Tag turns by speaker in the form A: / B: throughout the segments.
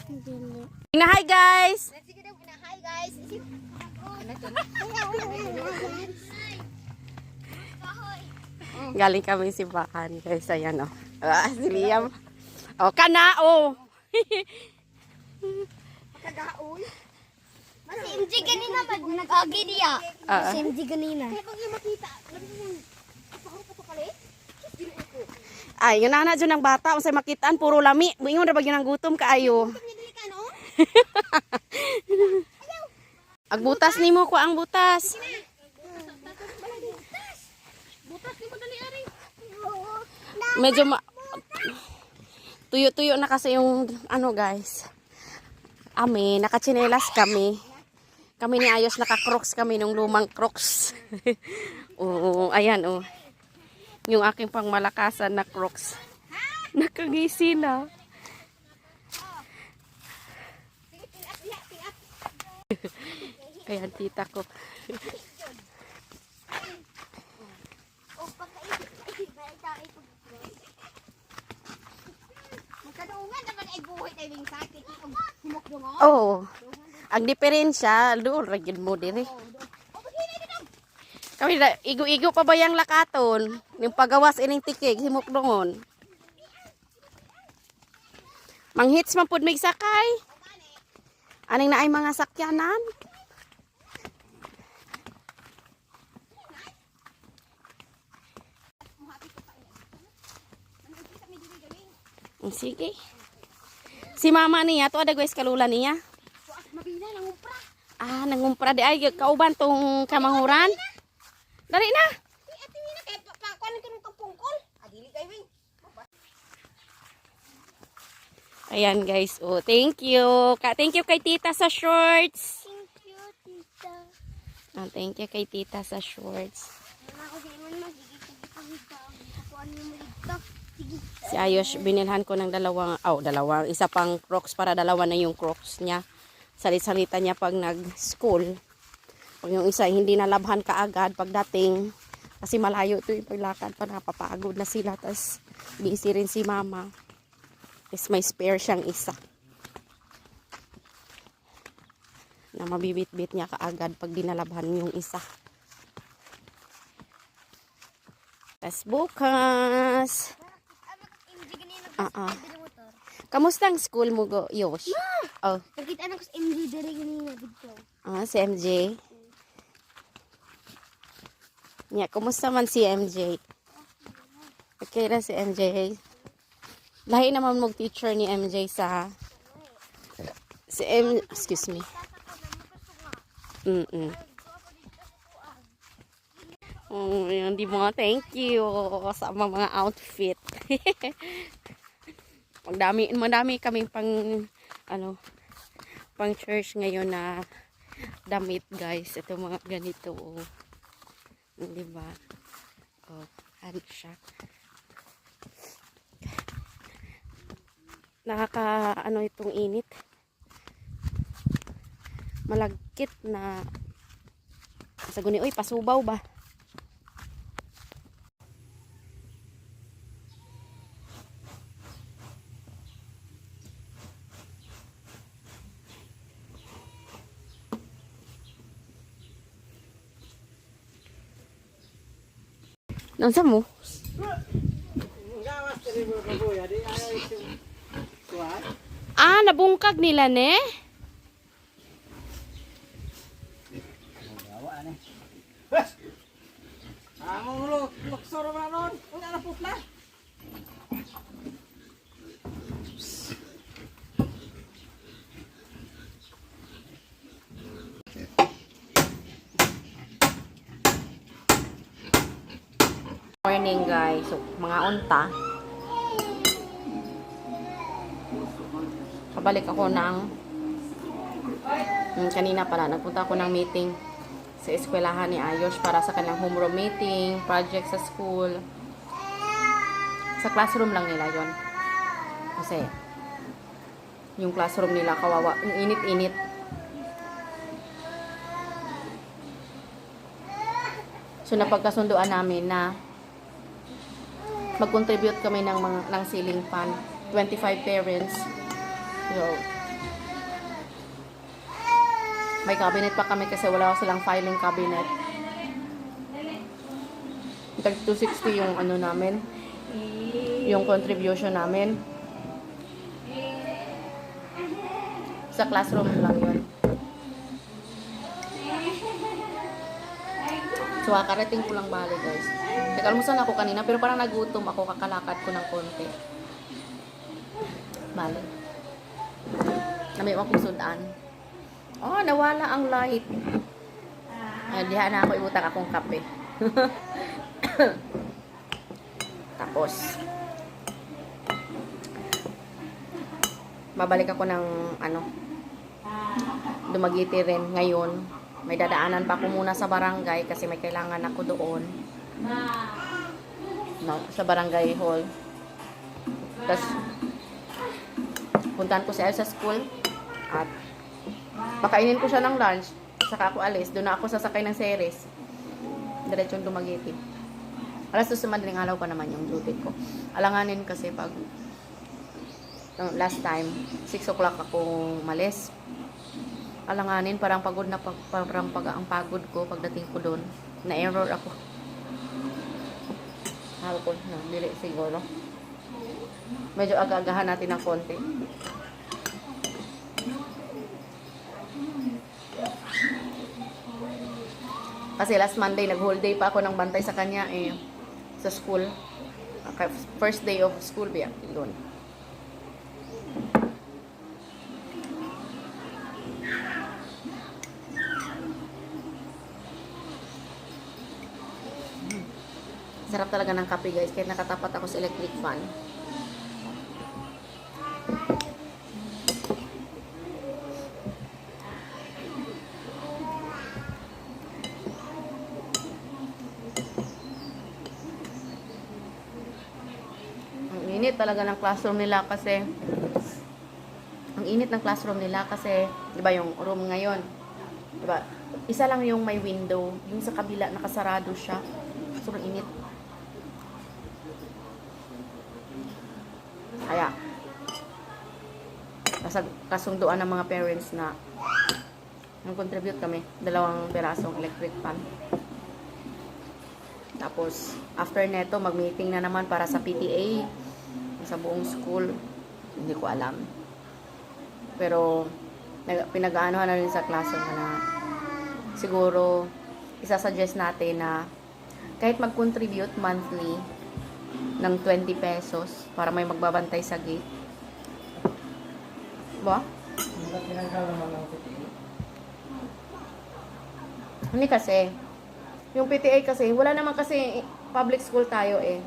A: Na hi guys.
B: Hi guys.
A: Galing kami simbahan guys. Ayan oh. Si Liam. Oh, kana oh.
B: Kagaoy. Si MJ kanina nag-agi niya. Si MJ kanina. Kaya pag yung makita, labi mo kapahuro pa to kali.
A: Ay, yun na dyan ng bata. Unsay makitaan, puro lami. Buingon na ba yun ang gutom kaayo? Agbutas ni mo ko ang butas. Medyo tuyo-tuyo na kasi yung ano guys. Ami, nakachinelas kami. Kami ni Ayos naka-crocs kami nung lumang crocs. Oo, ayan oh. Yung aking pangmalakasan na crocs. Nakagisi na. Ayan, tita ko. Oh, ang diferensya, doon, ragin mo din eh. Kami na, igo-igo pa ba yung lakaton? Yung pagawas ining tikig, himok dongon. Manghits man pud mig sakay. Aning na ay mga sakyanan. Sige. Si mama niya, to ada guys kalula niya.
B: Mabina nangumpra.
A: Ah, nangumpra di ay kauban tong kamanguran. Dari na.
B: Ati mina kay pakuan ka nung kampungkol. Adili kay wing.
A: Ayan guys, oh, thank you. Thank you kay tita sa shorts.
B: Thank you, tita.
A: Ah, thank you kay tita sa shorts.
B: Ako di man magiging pagkakita. Kuan mo dito. Sige.
A: Si Ayos, binilhan ko ng dalawang, isa pang crocs para dalawa na yung crocs niya. Salit-salita niya pag nag-school. Pag yung isa hindi nalabhan kaagad pagdating. Kasi malayo ito yung paglakad pa, napapagod na sila. Tapos busy rin si mama. Is may spare siyang isa. Na mabibit-bit niya kaagad pag dinalabhan yung isa. Tapos bukas. Kamusta ang school mo go, Yosh? Oh.
B: Nakita na ko sa MJ dere ganina dito.
A: Ah, si MJ. Yeah, kumusta man si MJ? Okay na si MJ. Lahi naman mo teacher ni MJ sa excuse me. Yun, di mo, thank you sa mga outfit. Madami kaming pang church ngayon na damit guys. Ito mga ganito oh. Di ba? Oh, ano siya. Itong init. Malagkit na sa guni, uy, pasubaw ba? Nasa mo? Ah, nabungkag nila ne? Morning guys, so mga unta. Kabalik ako ng kanina pala, nagpunta ako ng meeting sa eskwelahan ni Ayos para sa kanilang homeroom meeting, project sa school. Sa classroom lang nila yon. Kasi yung classroom nila kawawa, yung init-init. So napagkasunduan namin na mag-contribute kami ng ceiling fan, 25 parents. So May cabinet pa kami kasi wala silang filing cabinet. Tag 260 yung ano namin, yung contribution namin. Sa classroom lang yun. So, kakarating ko lang bali, guys. Nag-almusal ako kanina, pero parang nagutom ako, kakalakad ko ng konti. Bali. Nami akong sudan. Oh, nawala ang light. Ay, diha na ako ibutang akong kape. Tapos, babalik ako ng, Dumaguete rin ngayon. May dadaanan pa ako muna sa barangay kasi may kailangan ako doon. No, sa barangay hall. Tapos, puntahan ko si Elsa sa school at pakainin ko siya ng lunch. Saka ako alis. Doon na ako sasakay ng series. Diretsyon Dumaguete. Alas 2 sa madaling araw pa naman yung duty ko. Alanganin kasi pag last time, 6 o'clock ako malis. Alanganin, parang pagod na parang ang pagod ko pagdating ko doon. Na-error ako. Hapon, no, dili siguro. Medyo aga-agahan natin ng konti. Kasi last Monday, nag-whole day pa ako ng bantay sa kanya sa school. First day of school, biya, doon. Sarap talaga ng kape, guys, kahit nakatapat ako sa electric fan. Ang init talaga ng classroom nila kasi di ba yung room ngayon, di ba? Isa lang yung may window, yung sa kabila nakasarado siya. Sobrang init. Kaya, kasunduan ng mga parents na nag-contribute kami, 2 pirasong electric fan. Tapos, after neto, mag-meeting na naman para sa PTA sa buong school. Hindi ko alam. Pero, pinag-aanohan na rin sa klase na siguro, isasuggest natin na kahit mag-contribute monthly ng 20 pesos para may magbabantay sa gate. Ba? Hindi kasi. Yung PTA kasi, wala naman kasi public school tayo eh.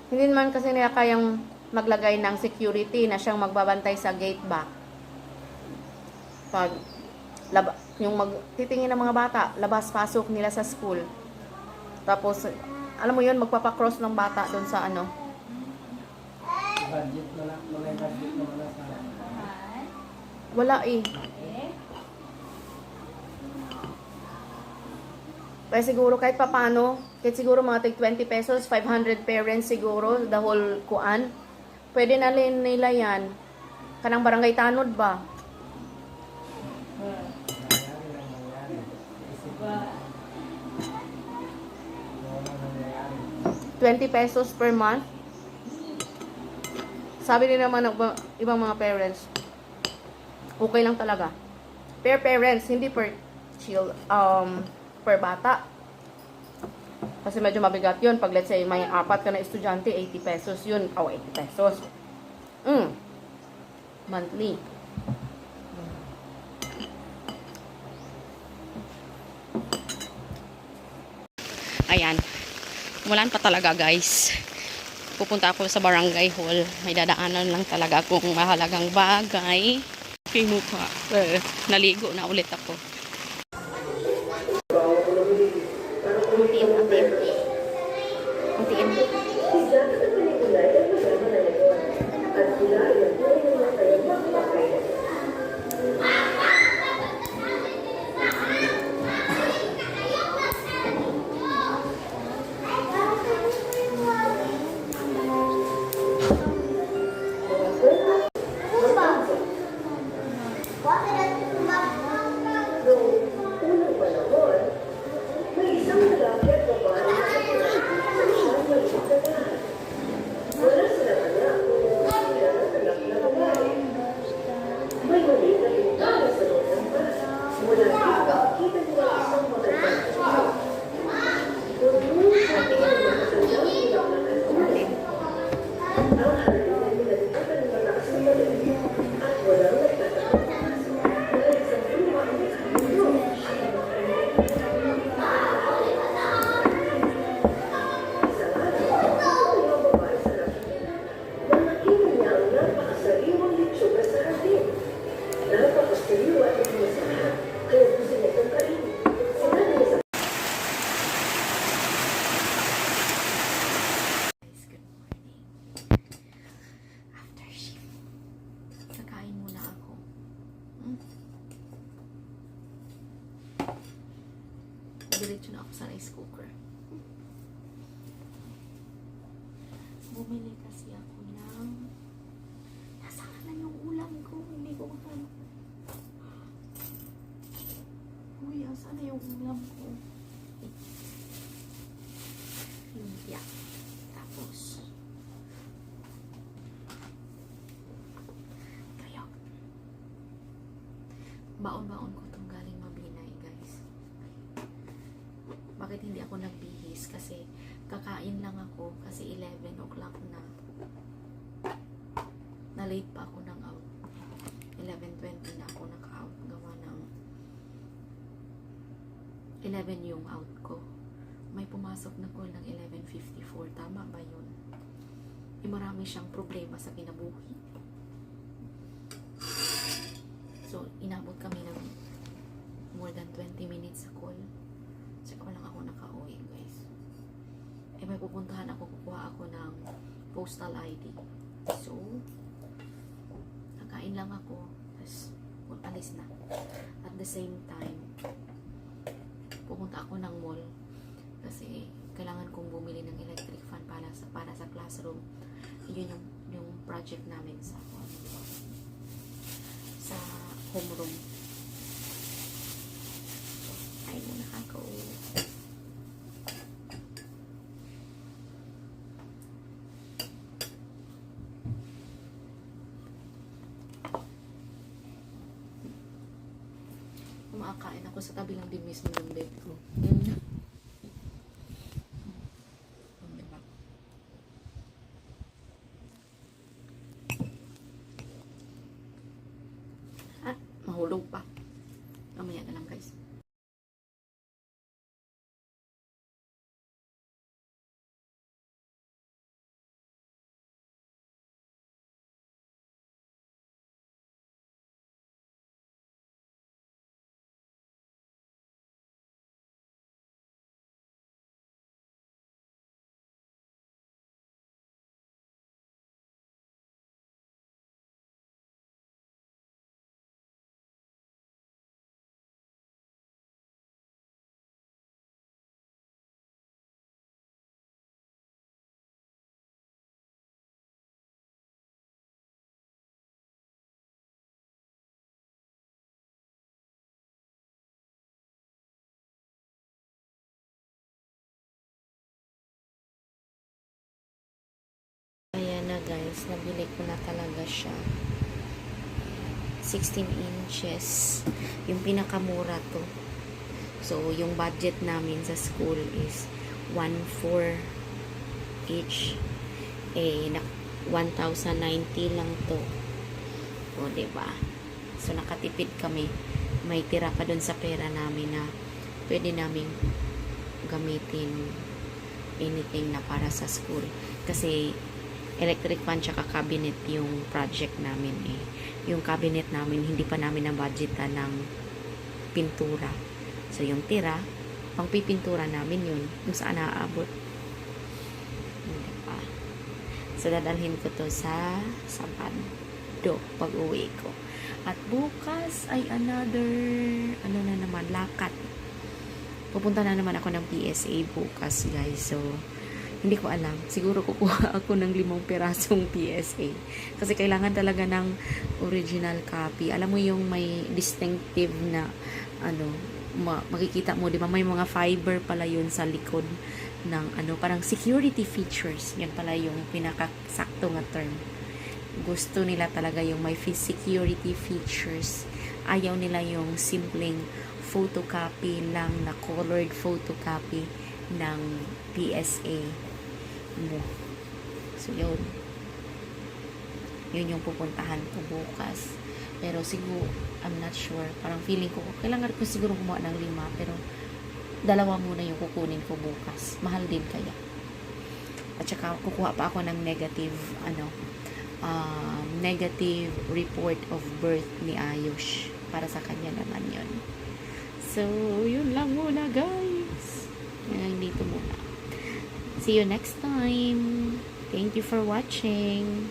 A: Hindi naman kasi nila kayang maglagay ng security na siyang magbabantay sa gate ba. Pag yung titingin ng mga bata, labas-pasok nila sa school. Tapos, alam mo yun, magpapakross ng bata doon sa
C: Budget na lang, may budget naman na sa...
A: Wala eh. Kaya siguro kahit papano, kahit siguro mga tig 20 pesos, 500 parents siguro, the whole kuan. Pwede na nila yan. Kanang barangay tanod ba? ₱20 per month. Sabi din naman ng ibang mga parents, okay lang talaga. Per parents, hindi per per bata. Kasi medyo mabigat yun. Pag let's say may 4 ka na estudyante, 80 pesos yun. 80 pesos. Monthly. Ayan. Umulan pa talaga, guys. Pupunta ako sa barangay hall. May dadaanan lang talaga akong mahalagang bagay. Okay, mukha. Naligo na ulit ako. Untiin.
D: diretso na ako sa rice cooker. Bumili kasi ako ng... Nasaan na yung ulam ko? Hindi ko makano. Uy, saan na yung ulam ko? Lumpia. Tapos, kaya, baon-baon ko itong galing Mabinay, guys. Bakit hindi ako nagbihis? Kasi, kakain lang ako kasi 11 o'clock na. Na-late pa ako ng out. 11:20 na ako naka-out. Gawa ng 11 yung out ko. May pumasok na call ng 11:54. Tama ba yun? Marami siyang problema sa kinabuhi. So, inabot kami ng more than 20 minutes sa call. Tsaka lang ako naka-uwi, guys. May pupuntahan ako, kukuha ako ng postal ID. So, nakain lang ako, tapos alis na. At the same time, pupunta ako ng mall kasi kailangan kong bumili ng electric fan para sa classroom. Yun yung project namin sa homeroom. Ay mo nakaka-uwi. Kumakain ako sa tabi lang din mismo ng bed ko. Diba? At mahulog pa. Mamaya na lang, guys. Ayan na, guys, nabili ko na talaga siya. 16 inches. Yung pinakamura to. So, yung budget namin sa school is 1,400 each. 1,090 lang to. O, diba? So, nakatipid kami. May tira pa dun sa pera namin na pwede namin gamitin anything na para sa school. Kasi, electric fan tsaka cabinet yung project namin eh. Yung cabinet namin, hindi pa namin na-budgetan ng pintura. So, yung tira, pang pipintura namin yun. Kung saan naaabot. Hindi pa. So, dadalhin ko to sa Sabado pag uwi ko. At bukas ay another, ano na naman, lakat. Pupunta na naman ako ng PSA bukas, guys. So, hindi ko alam. Siguro kukuha ako ng 5 pirasong PSA. Kasi kailangan talaga ng original copy. Alam mo yung may distinctive na, makikita mo, di ba? May mga fiber pala yun sa likod ng, parang security features. Yan pala yung pinakasakto nga term. Gusto nila talaga yung may security features. Ayaw nila yung simpleng photocopy lang na colored photocopy ng PSA mo. So, yun. Yun yung pupuntahan ko bukas. Pero siguro, I'm not sure. Parang feeling ko, kailangan ko siguro kumuha ng 5. Pero, 2 muna yung kukunin ko bukas. Mahal din kaya. At saka, kukuha pa ako ng negative report of birth ni Ayush. Para sa kanya naman yun. So, yun lang muna, guys. Yan, dito muna. See you next time. Thank you for watching.